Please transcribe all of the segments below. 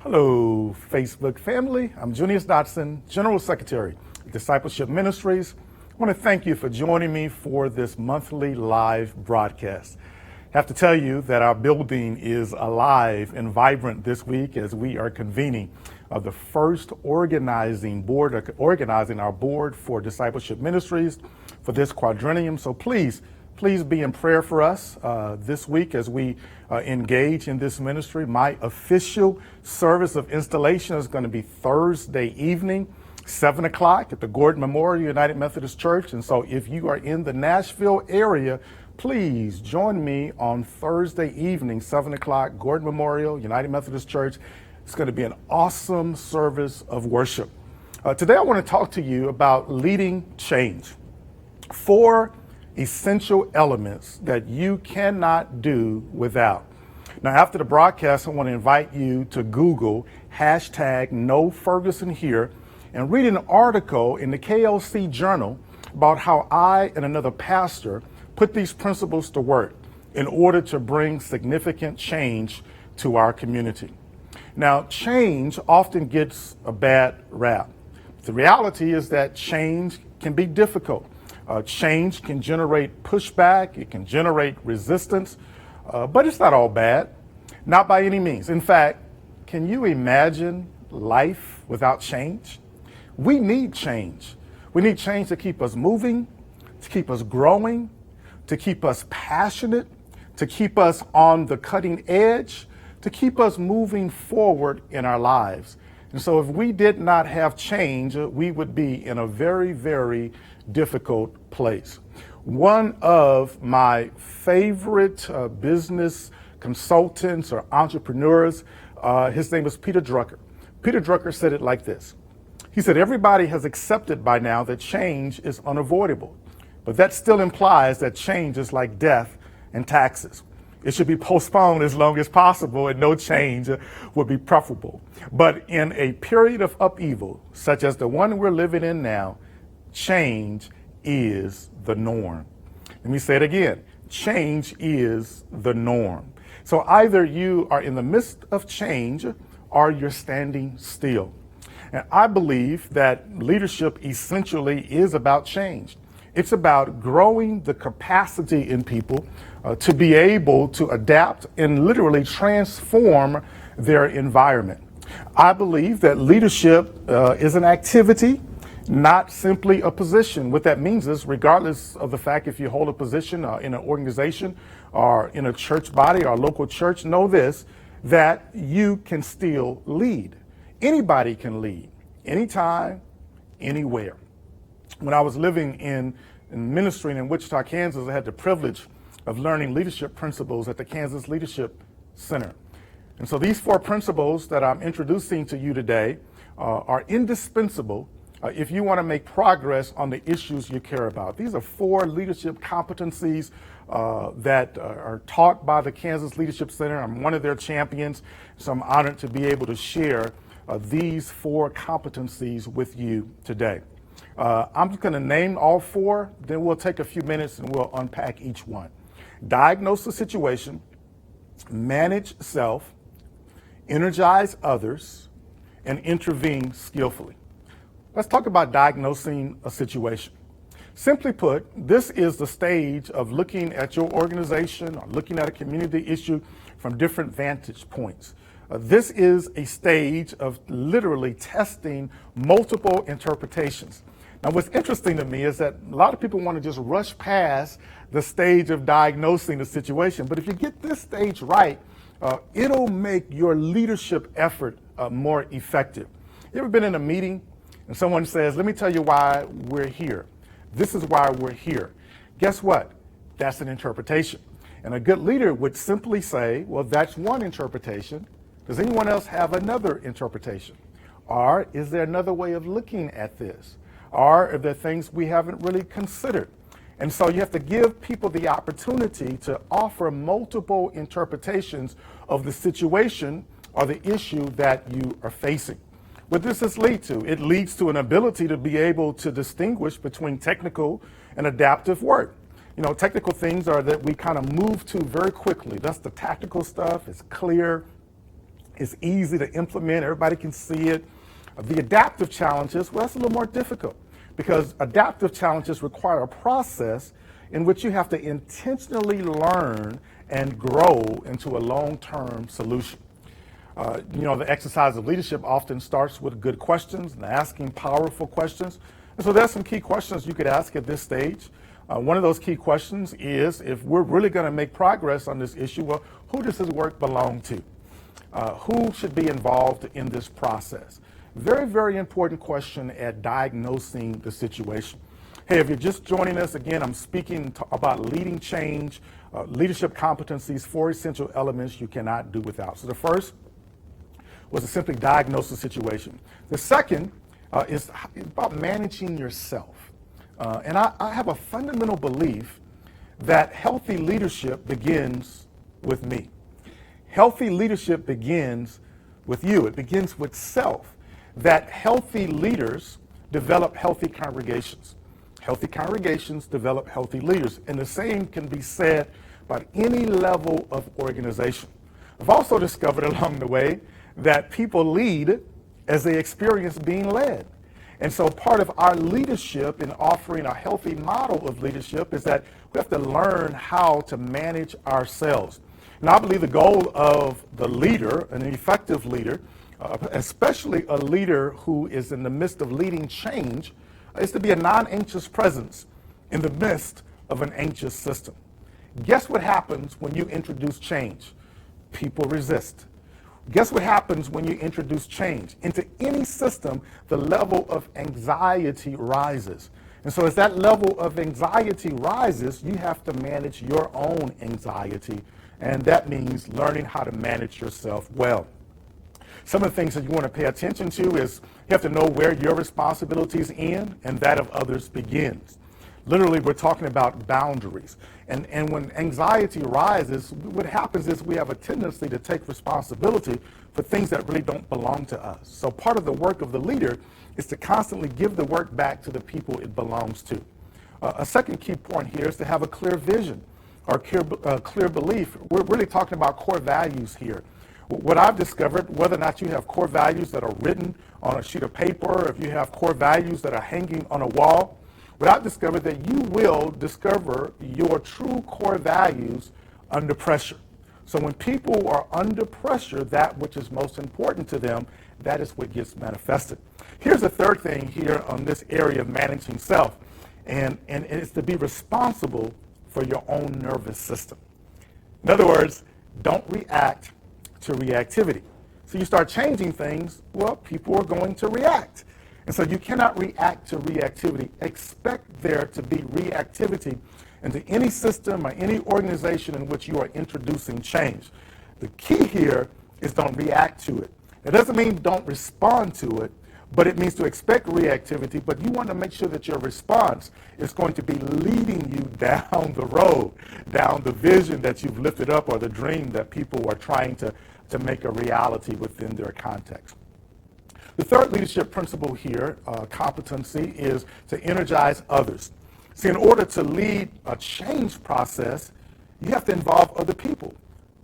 Hello, Facebook family. I'm Junius Dotson, General Secretary of Discipleship Ministries. I want to thank you for joining me for this monthly live broadcast. I have to tell you that our building is alive and vibrant this week as we are convening the first organizing our board for Discipleship Ministries for this quadrennium. So please be in prayer for us this week as we engage in this ministry. My official service of installation is going to be Thursday evening, 7 o'clock at the Gordon Memorial United Methodist Church. And so if you are in the Nashville area, please join me on Thursday evening, 7 o'clock, Gordon Memorial United Methodist Church. It's going to be an awesome service of worship. Today I want to talk to you about leading change. 4 essential elements that you cannot do without. Now, after the broadcast, I want to invite you to Google #NoFergusonHere and read an article in the KLC Journal about how I and another pastor put these principles to work in order to bring significant change to our community. Now, change often gets a bad rap. The reality is that change can be difficult. Change can generate pushback, it can generate resistance, but it's not all bad, not by any means. In fact, can you imagine life without change? We need change. We need change to keep us moving, to keep us growing, to keep us passionate, to keep us on the cutting edge, to keep us moving forward in our lives. And so if we did not have change, we would be in a very, very difficult place. One of my favorite business consultants or entrepreneurs, his name is Peter Drucker. Peter Drucker said it like this. He said, everybody has accepted by now that change is unavoidable, but that still implies that change is like death and taxes. It should be postponed as long as possible and no change would be preferable. But in a period of upheaval, such as the one we're living in now, change is the norm. Let me say it again. Change is the norm. So either you are in the midst of change or you're standing still. And I believe that leadership essentially is about change. It's about growing the capacity in people to be able to adapt and literally transform their environment. I believe that leadership is an activity, not simply a position. What that means is, regardless of the fact if you hold a position in an organization or in a church body or a local church, know this, that you can still lead. Anybody can lead, anytime, anywhere. When I was living in ministry in Wichita, Kansas, I had the privilege of learning leadership principles at the Kansas Leadership Center. And so these 4 principles that I'm introducing to you today are indispensable if you want to make progress on the issues you care about. These are 4 leadership competencies that are taught by the Kansas Leadership Center. I'm one of their champions, so I'm honored to be able to share these 4 competencies with you today. I'm just going to name all 4, then we'll take a few minutes and we'll unpack each one. Diagnose the situation, manage self, energize others, and intervene skillfully. Let's talk about diagnosing a situation. Simply put, this is the stage of looking at your organization or looking at a community issue from different vantage points. This is a stage of literally testing multiple interpretations. Now, what's interesting to me is that a lot of people want to just rush past the stage of diagnosing the situation. But if you get this stage right, it'll make your leadership effort more effective. You ever been in a meeting and someone says, let me tell you why we're here. This is why we're here. Guess what? That's an interpretation. And a good leader would simply say, well, that's one interpretation. Does anyone else have another interpretation? Or is there another way of looking at this? Or are there things we haven't really considered? And so you have to give people the opportunity to offer multiple interpretations of the situation or the issue that you are facing. What does this lead to? It leads to an ability to be able to distinguish between technical and adaptive work. You know, technical things are that we kind of move to very quickly. That's the tactical stuff. It's clear. It's easy to implement. Everybody can see it. The adaptive challenges, well, that's a little more difficult because adaptive challenges require a process in which you have to intentionally learn and grow into a long-term solution. You know, the exercise of leadership often starts with good questions and asking powerful questions. And so there's some key questions you could ask at this stage. One of those key questions is, if we're really going to make progress on this issue, well, who does this work belong to? Who should be involved in this process? Very, very important question at diagnosing the situation. Hey, if you're just joining us, again, I'm speaking about leading change, leadership competencies, 4 essential elements you cannot do without. So the first was to simply diagnose the situation. The second is about managing yourself. And I have a fundamental belief that healthy leadership begins with me. Healthy leadership begins with you. It begins with self. That healthy leaders develop healthy congregations. Healthy congregations develop healthy leaders. And the same can be said about any level of organization. I've also discovered along the way that people lead as they experience being led. And so part of our leadership in offering a healthy model of leadership is that we have to learn how to manage ourselves. And I believe the goal of the leader, an effective leader, especially a leader who is in the midst of leading change, is to be a non-anxious presence in the midst of an anxious system. Guess what happens when you introduce change? People resist. Guess what happens when you introduce change? Into any system, the level of anxiety rises. And so as that level of anxiety rises, you have to manage your own anxiety. And that means learning how to manage yourself well. Some of the things that you want to pay attention to is you have to know where your responsibilities end and that of others begins. Literally, we're talking about boundaries. And when anxiety rises, what happens is we have a tendency to take responsibility for things that really don't belong to us. So part of the work of the leader is to constantly give the work back to the people it belongs to. A second key point here is to have a clear vision or clear belief. We're really talking about core values here. What I've discovered, whether or not you have core values that are written on a sheet of paper, if you have core values that are hanging on a wall, but I've discovered that you will discover your true core values under pressure. So when people are under pressure, that which is most important to them, that is what gets manifested. Here's the third thing here on this area of managing self, and it's to be responsible for your own nervous system. In other words, don't react to reactivity. So you start changing things, well, people are going to react. And so you cannot react to reactivity. Expect there to be reactivity into any system or any organization in which you are introducing change. The key here is don't react to it. It doesn't mean don't respond to it, but it means to expect reactivity, but you want to make sure that your response is going to be leading you down the road, down the vision that you've lifted up or the dream that people are trying to make a reality within their context. The third leadership principle here, competency, is to energize others. See, in order to lead a change process, you have to involve other people.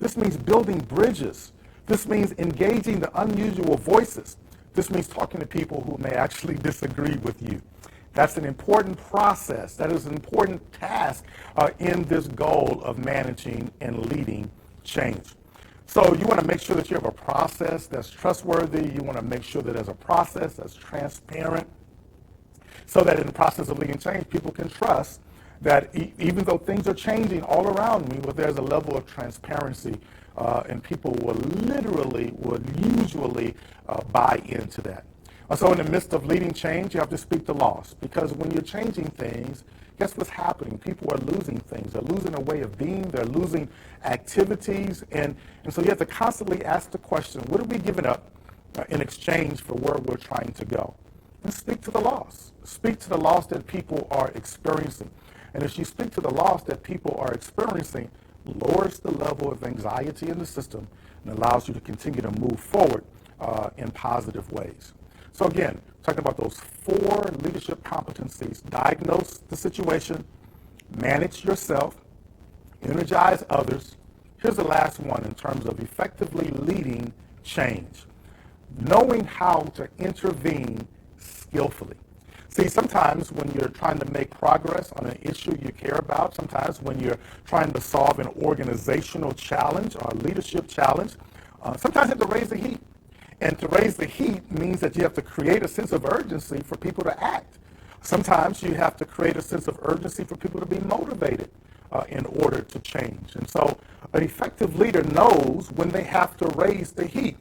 This means building bridges. This means engaging the unusual voices. This means talking to people who may actually disagree with you. That's an important process. That is an important task in this goal of managing and leading change. So you want to make sure that you have a process that's trustworthy. You want to make sure that there's a process that's transparent so that in the process of leading change, people can trust that even though things are changing all around me, well, there's a level of transparency and people will usually buy into that. So in the midst of leading change, you have to speak to loss, because when you're changing things, guess what's happening? People are losing things. They're losing a way of being. They're losing activities. And so you have to constantly ask the question, what are we giving up in exchange for where we're trying to go? And speak to the loss. Speak to the loss that people are experiencing. And as you speak to the loss that people are experiencing, lowers the level of anxiety in the system and allows you to continue to move forward in positive ways. So again, talking about those 4 leadership competencies: diagnose the situation, manage yourself, energize others. Here's the last one in terms of effectively leading change: knowing how to intervene skillfully. See, sometimes when you're trying to make progress on an issue you care about, sometimes when you're trying to solve an organizational challenge or a leadership challenge, sometimes you have to raise the heat. And to raise the heat means that you have to create a sense of urgency for people to act. Sometimes you have to create a sense of urgency for people to be motivated in order to change. And so an effective leader knows when they have to raise the heat.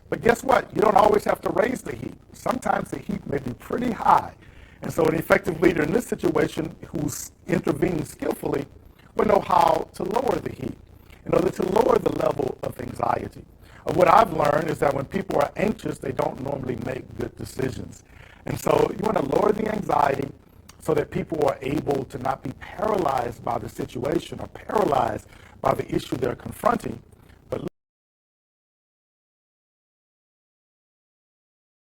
But guess what? You don't always have to raise the heat. Sometimes the heat may be pretty high. And so an effective leader in this situation who's intervening skillfully will know how to lower the heat in order to lower the level of anxiety. What I've learned is that when people are anxious, they don't normally make good decisions. And so you want to lower the anxiety so that people are able to not be paralyzed by the situation or paralyzed by the issue they're confronting, but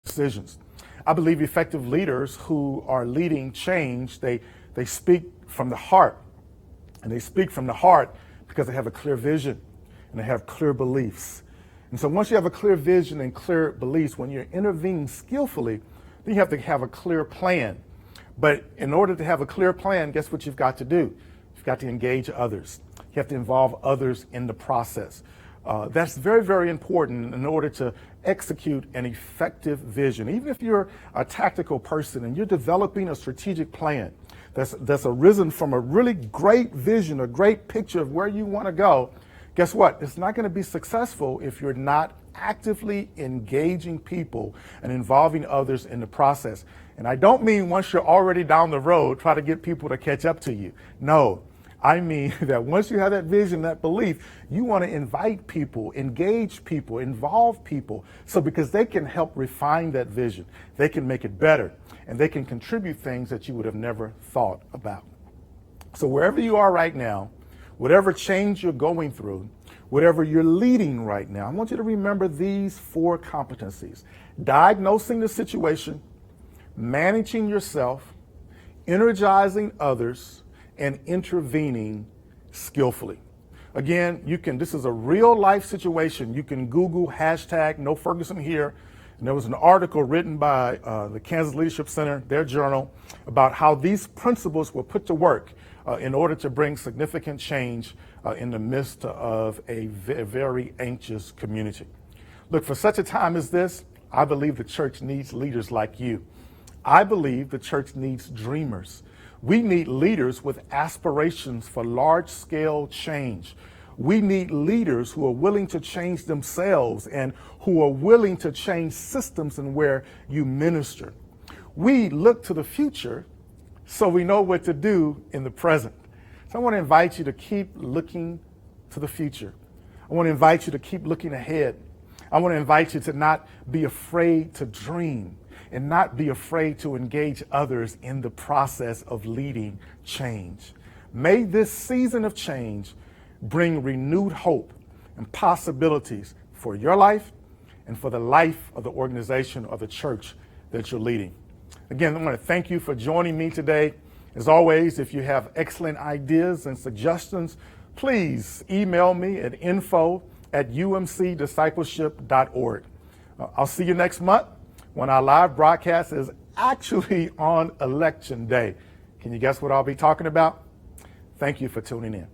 decisions. I believe effective leaders who are leading change, they speak from the heart. And they speak from the heart because they have a clear vision and they have clear beliefs. And so once you have a clear vision and clear beliefs, when you're intervening skillfully, then you have to have a clear plan. But in order to have a clear plan, guess what you've got to do? You've got to engage others. You have to involve others in the process. That's very, very important in order to execute an effective vision. Even if you're a tactical person and you're developing a strategic plan that's arisen from a really great vision, a great picture of where you want to go, guess what? It's not going to be successful if you're not actively engaging people and involving others in the process. And I don't mean once you're already down the road, try to get people to catch up to you. No, I mean that once you have that vision, that belief, you want to invite people, engage people, involve people. So because they can help refine that vision, they can make it better, and they can contribute things that you would have never thought about. So wherever you are right now, whatever change you're going through, whatever you're leading right now, I want you to remember these 4 competencies: diagnosing the situation, managing yourself, energizing others, and intervening skillfully. Again, this is a real life situation. You can Google #NoFergusonHere. And there was an article written by the Kansas Leadership Center, their journal, about how these principles were put to work in order to bring significant change in the midst of a very anxious community. Look, for such a time as this, I believe the church needs leaders like you. I believe the church needs dreamers. We need leaders with aspirations for large-scale change. We need leaders who are willing to change themselves and who are willing to change systems and where you minister. We look to the future so we know what to do in the present. So I want to invite you to keep looking to the future. I want to invite you to keep looking ahead. I want to invite you to not be afraid to dream and not be afraid to engage others in the process of leading change. May this season of change bring renewed hope and possibilities for your life and for the life of the organization or the church that you're leading. Again, I want to thank you for joining me today. As always, if you have excellent ideas and suggestions, please email me at info@umcdiscipleship.org. I'll see you next month when our live broadcast is actually on Election Day. Can you guess what I'll be talking about? Thank you for tuning in.